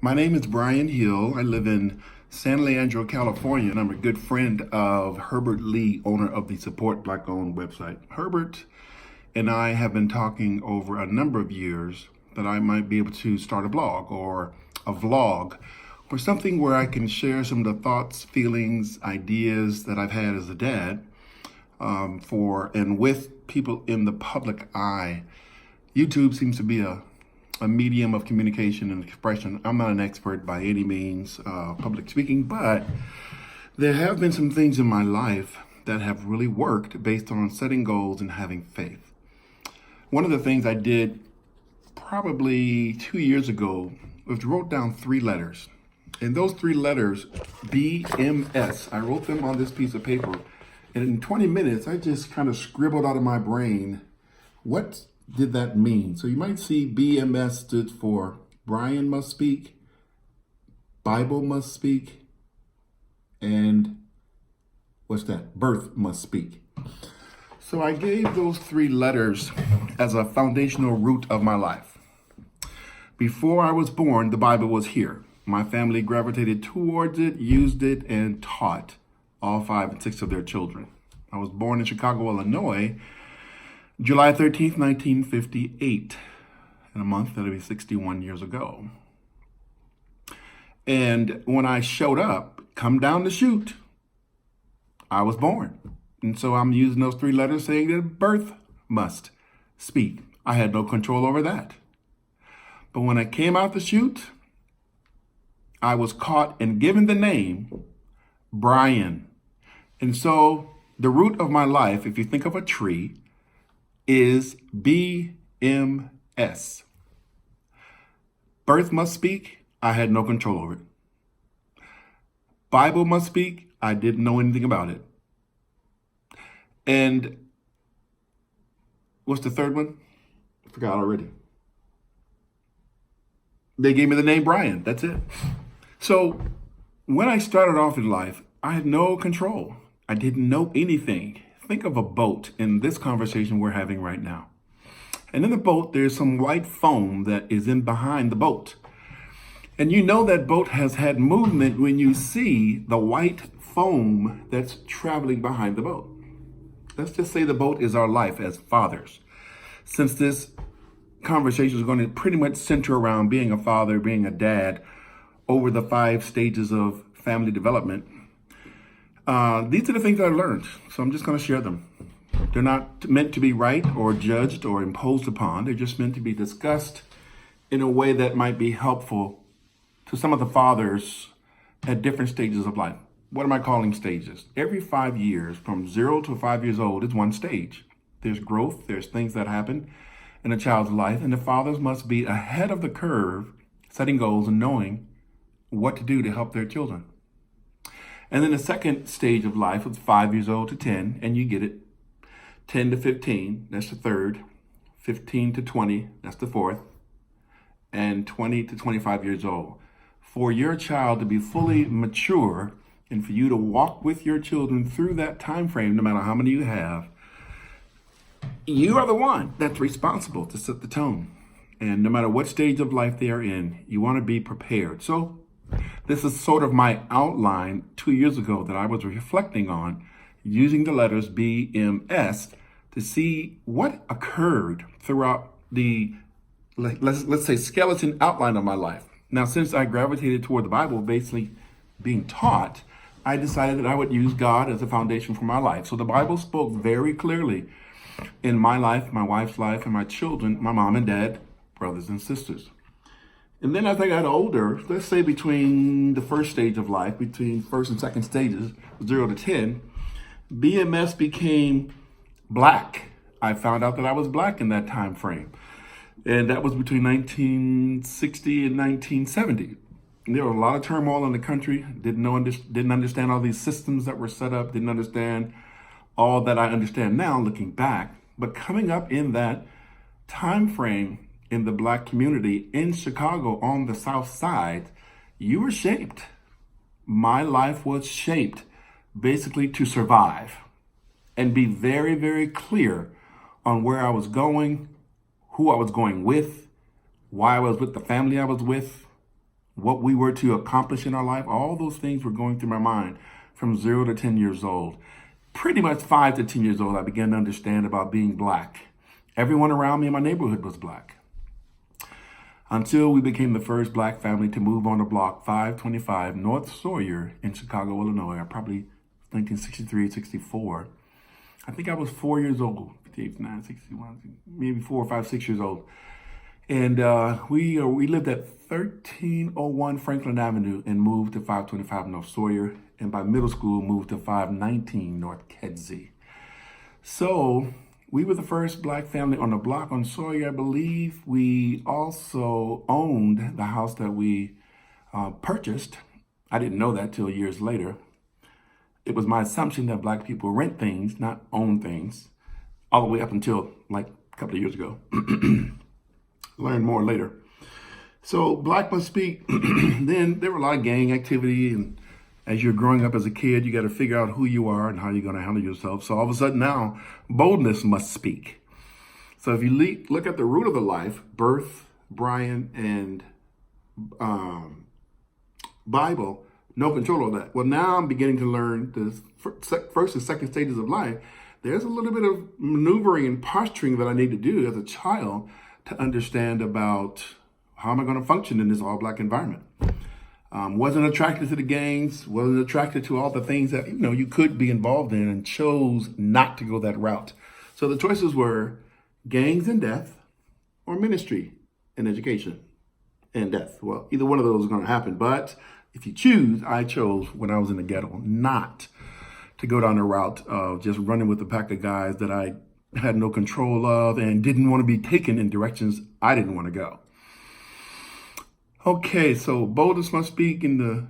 My name is Brian Hill. I live in San Leandro, California, and I'm a good friend of Herbert Lee, owner of the Support Black Owned website. Herbert and I have been talking over a number of years that I might be able to start a blog or a vlog or something where I can share some of the thoughts, feelings, ideas that I've had as a dad for and with people in the public eye. YouTube seems to be a medium of communication and expression. I'm not an expert by any means, public speaking, but there have been some things in my life that have really worked based on setting goals and having faith. One of the things I did probably 2 years ago was wrote down 3 letters. And those 3 letters, BMS, I wrote them on this piece of paper. And in 20 minutes, I just kind of scribbled out of my brain what did that mean? So you might see BMS stood for Brian Must Speak, Bible Must Speak, and what's that? Birth Must Speak. So I gave those 3 letters as a foundational root of my life. Before I was born, the Bible was here. My family gravitated towards it, used it, and taught all 5 and 6 of their children. I was born in Chicago, Illinois, July 13th, 1958. In a month, that'll be 61 years ago. And when I showed up, come down the chute, I was born. And so I'm using those 3 letters saying that birth must speak. I had no control over that. But when I came out the chute, I was caught and given the name Brian. And so the root of my life, if you think of a tree, is BMS. Birth must speak. I had no control over it. Bible must speak. I didn't know anything about it. And what's the third one? I forgot already. They gave me the name Brian. That's it. So when I started off in life, I had no control. I didn't know anything. Think of a boat in this conversation we're having right now. And in the boat, there's some white foam that is in behind the boat. And you know that boat has had movement when you see the white foam that's traveling behind the boat. Let's just say the boat is our life as fathers. Since this conversation is going to pretty much center around being a father, being a dad, over the 5 stages of family development, these are the things I learned, so I'm just going to share them. They're not meant to be right or judged or imposed upon. They're just meant to be discussed in a way that might be helpful to some of the fathers at different stages of life. What am I calling stages? Every 5 years, from 0 to 5 years old, is one stage. There's growth, there's things that happen in a child's life, and the fathers must be ahead of the curve, setting goals and knowing what to do to help their children. And then the second stage of life was 5 years old to 10, and you get it. 10 to 15, that's the third. 15 to 20, that's the fourth. And 20 to 25 years old. For your child to be fully mature and for you to walk with your children through that time frame, no matter how many you have, you are the one that's responsible to set the tone. And no matter what stage of life they are in, you want to be prepared. So this is sort of my outline 2 years ago that I was reflecting on, using the letters BMS to see what occurred throughout the, let's say, skeleton outline of my life. Now, since I gravitated toward the Bible, basically being taught, I decided that I would use God as a foundation for my life. So the Bible spoke very clearly in my life, my wife's life, and my children, my mom and dad, brothers and sisters. And then as I got older, let's say between the first stage of life, between first and second stages, 0 to 10, BMS became black. I found out that I was black in that time frame. And that was between 1960 and 1970. And there was a lot of turmoil in the country. Didn't understand all these systems that were set up. Didn't understand all that I understand now looking back. But coming up in that time frame, in the black community in Chicago on the South Side, you were shaped. My life was shaped basically to survive and be very, very clear on where I was going, who I was going with, why I was with the family I was with, what we were to accomplish in our life, all those things were going through my mind from 0 to 10 years old. Pretty much 5 to 10 years old, I began to understand about being black. Everyone around me in my neighborhood was black. Until we became the first black family to move on to block 525 North Sawyer in Chicago, Illinois, probably 1963, 64. I think I was 4 years old, 59, 61, maybe 4 or 5, 6 years old. And we lived at 1301 Franklin Avenue and moved to 525 North Sawyer. And by middle school, moved to 519 North Kedzie. So we were the first black family on the block on Sawyer, I believe. We also owned the house that we purchased. I didn't know that till years later. It was my assumption that black people rent things, not own things, all the way up until like a couple of years ago. Learned more later. So Black Must Speak, then there were a lot of gang activity, and as you're growing up as a kid, you got to figure out who you are and how you're going to handle yourself. So all of a sudden now, boldness must speak. So if you look at the root of the life, birth, Brian, and Bible, no control of that. Well, now I'm beginning to learn the first and second stages of life. There's a little bit of maneuvering and posturing that I need to do as a child to understand about how am I going to function in this all black environment. Wasn't attracted to the gangs, wasn't attracted to all the things that, you could be involved in, and chose not to go that route. So the choices were gangs and death, or ministry and education and death. Well, either one of those is going to happen. But if you choose, I chose when I was in the ghetto not to go down the route of just running with a pack of guys that I had no control of and didn't want to be taken in directions I didn't want to go. Okay, so boldness must speak in the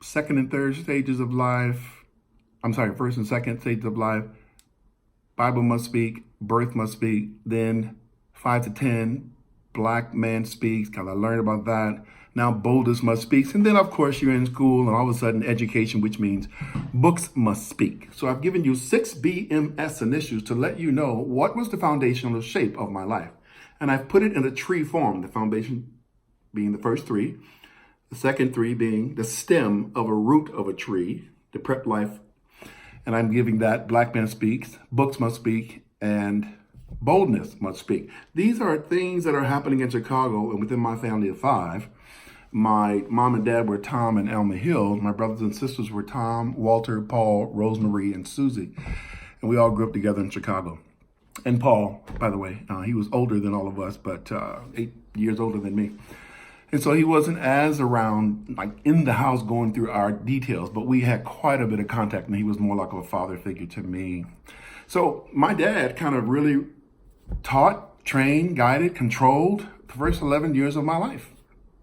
second and third stages of life. First and second stages of life. Bible must speak, birth must speak. Then 5 to 10, black man speaks, because I learned about that. Now boldness must speak. And then, of course, you're in school, and all of a sudden education, which means books must speak. So I've given you 6 BMS initials to let you know what was the foundational shape of my life. And I've put it in a tree form, the foundation being the first 3, the second 3 being the stem of a root of a tree, the prep life. And I'm giving that black man speaks, books must speak, and boldness must speak. These are things that are happening in Chicago and within my family of 5. My mom and dad were Tom and Elma Hill. My brothers and sisters were Tom, Walter, Paul, Rosemary, and Susie. And we all grew up together in Chicago. And Paul, by the way, he was older than all of us, but 8 years older than me. And so he wasn't as around, like in the house going through our details, but we had quite a bit of contact, and he was more like a father figure to me. So my dad kind of really taught, trained, guided, controlled the first 11 years of my life.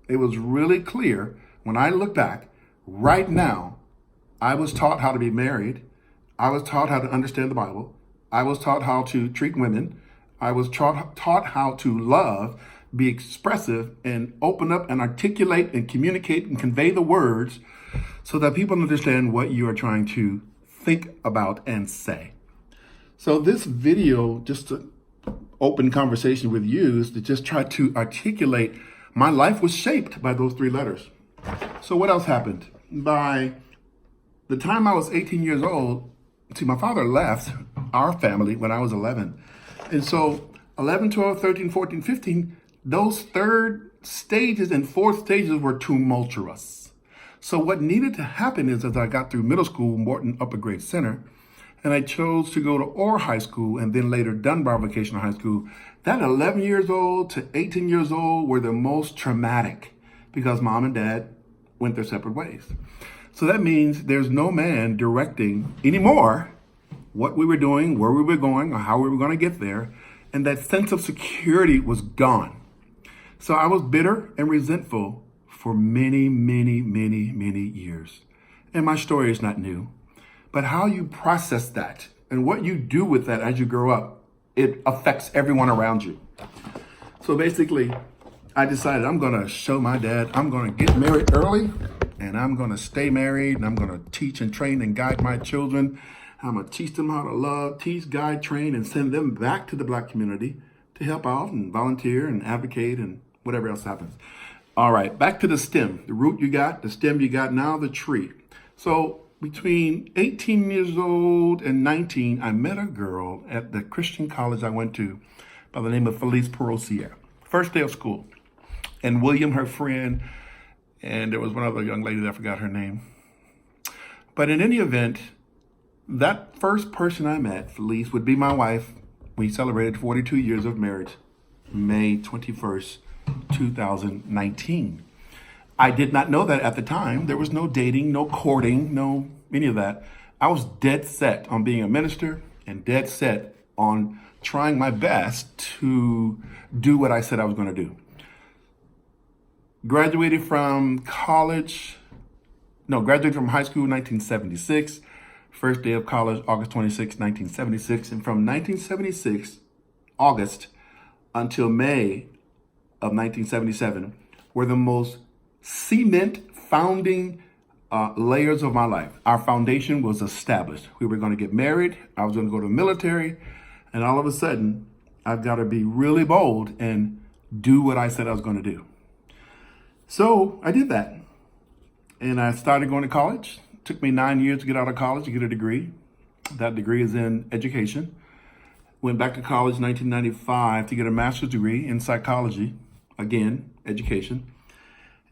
It was really clear when I look back right now, I was taught how to be married. I was taught how to understand the Bible. I was taught how to treat women. I was taught how to love, be expressive, and open up and articulate and communicate and convey the words so that people understand what you are trying to think about and say. So this video, just to open conversation with you, is to just try to articulate my life was shaped by those 3 letters. So what else happened? By the time I was 18 years old, my father left our family when I was 11. And so 11, 12, 13, 14, 15, those third stages and fourth stages were tumultuous. So what needed to happen is, as I got through middle school, Morton Upper Grade Center, and I chose to go to Orr High School and then later Dunbar Vocational High School, that 11 years old to 18 years old were the most traumatic because mom and dad went their separate ways. So that means there's no man directing anymore what we were doing, where we were going, or how we were going to get there. And that sense of security was gone. So I was bitter and resentful for many, many, many, many years. And my story is not new. But how you process that and what you do with that as you grow up, it affects everyone around you. So basically, I decided I'm going to show my dad I'm going to get married early, and I'm going to stay married, and I'm going to teach and train and guide my children. I'm going to teach them how to love, teach, guide, train, and send them back to the black community to help out and volunteer and advocate and whatever else happens. All right, back to the stem. The root you got, the stem you got, now the tree. So between 18 years old and 19, I met a girl at the Christian college I went to by the name of Felice Perosia. First day of school. And William, her friend, and there was one other young lady that I forgot her name. But in any event, that first person I met, Felice, would be my wife. We celebrated 42 years of marriage, May 21st, 2019. I did not know that at the time. There was no dating, no courting, no any of that. I was dead set on being a minister and dead set on trying my best to do what I said I was going to do. Graduated from high school in 1976. First day of college, August 26, 1976. And from 1976, August, until May of 1977, were the most cement founding layers of my life. Our foundation was established. We were going to get married. I was going to go to the military. And all of a sudden, I've got to be really bold and do what I said I was going to do. So I did that. And I started going to college. It took me 9 years to get out of college to get a degree. That degree is in education. Went back to college in 1995 to get a master's degree in psychology. Again, education.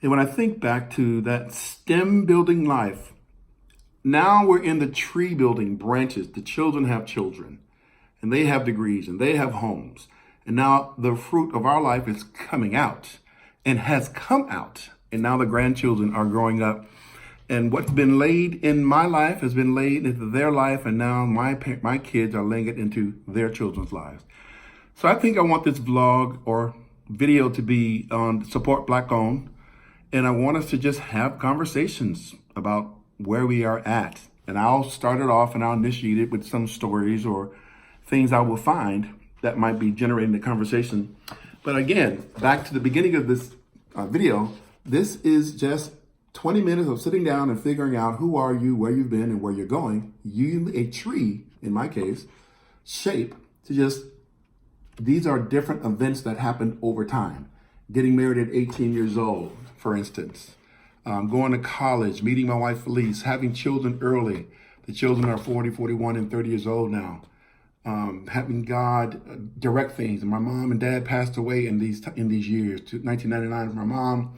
And when I think back to that STEM building life, now we're in the tree building branches. The children have children, and they have degrees, and they have homes. And now the fruit of our life is coming out and has come out. And now the grandchildren are growing up. And what's been laid in my life has been laid into their life. And now my kids are laying it into their children's lives. So I think I want this vlog or video to be on Support Black Owned. And I want us to just have conversations about where we are at. And I'll start it off and I'll initiate it with some stories or things I will find that might be generating the conversation. But again, back to the beginning of this video, this is just 20 minutes of sitting down and figuring out who are you, where you've been, and where you're going. Using a tree, in my case, shape to just, these are different events that happened over time. Getting married at 18 years old, for instance. Going to college, meeting my wife Felice, having children early. The children are 40, 41, and 30 years old now. Having God direct things. And my mom and dad passed away in these years. 1999 for my mom,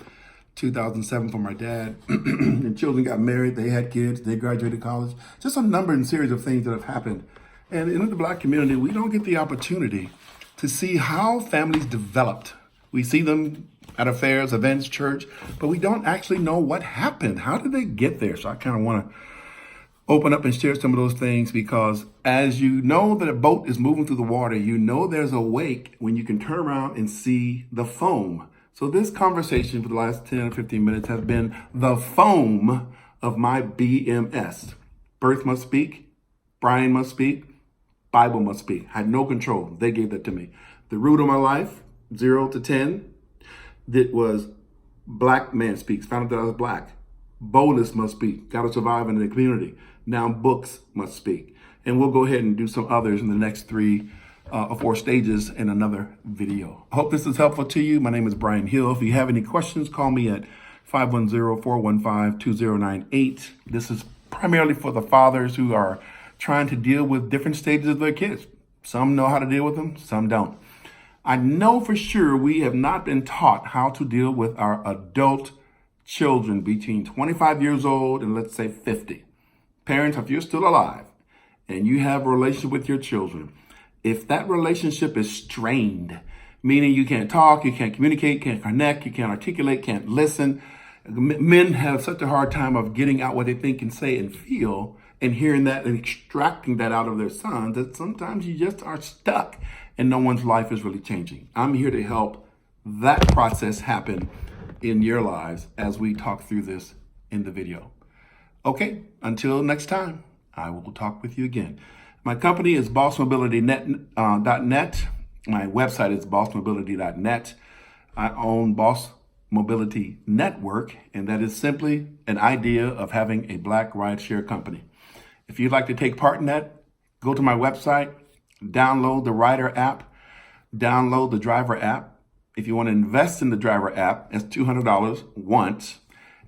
2007 for my dad. And children got married, they had kids, they graduated college. Just a number and series of things that have happened. And in the Black community, we don't get the opportunity to see how families developed. We see them at affairs, events, church, but we don't actually know what happened. How did they get there? So I kind of want to open up and share some of those things, because as you know that a boat is moving through the water, you know there's a wake when you can turn around and see the foam. So this conversation for the last 10 or 15 minutes has been the foam of my BMS. Birth must speak, Brian must speak, Bible must speak. I had no control. They gave that to me. The root of my life, 0 to 10, that was Black man speaks. Found out that I was Black. Boldness must speak. Got to survive in the community. Now books must speak. And we'll go ahead and do some others in the next 3 or 4 stages in another video. I hope this is helpful to you. My name is Brian Hill. If you have any questions, call me at 510-415-2098. This is primarily for the fathers who are trying to deal with different stages of their kids. Some know how to deal with them, some don't. I know for sure we have not been taught how to deal with our adult children between 25 years old and let's say 50. Parents, if you're still alive and you have a relationship with your children, if that relationship is strained, meaning you can't talk, you can't communicate, can't connect, you can't articulate, can't listen. Men have such a hard time of getting out what they think and say and feel and hearing that and extracting that out of their sons, that sometimes you just are stuck and no one's life is really changing. I'm here to help that process happen in your lives as we talk through this in the video. Okay, until next time, I will talk with you again. My company is bossmobilitynet.net. My website is bossmobility.net. I own Boss Mobility Network, and that is simply an idea of having a Black rideshare company. If you'd like to take part in that, go to my website, download the Rider app, download the Driver app, If you want to invest in the Driver app, it's $200 once,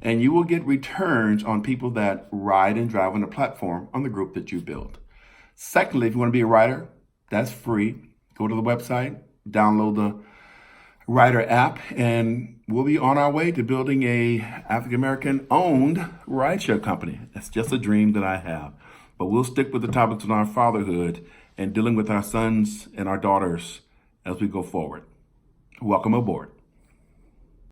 and you will get returns on people that ride and drive on the platform on the group that you build. Secondly, if you want to be a rider, that's free. Go to the website, download the Rider app, and we'll be on our way to building a African-American owned rideshare company. That's just a dream that I have. But we'll stick with the topics on our fatherhood and dealing with our sons and our daughters as we go forward. Welcome aboard.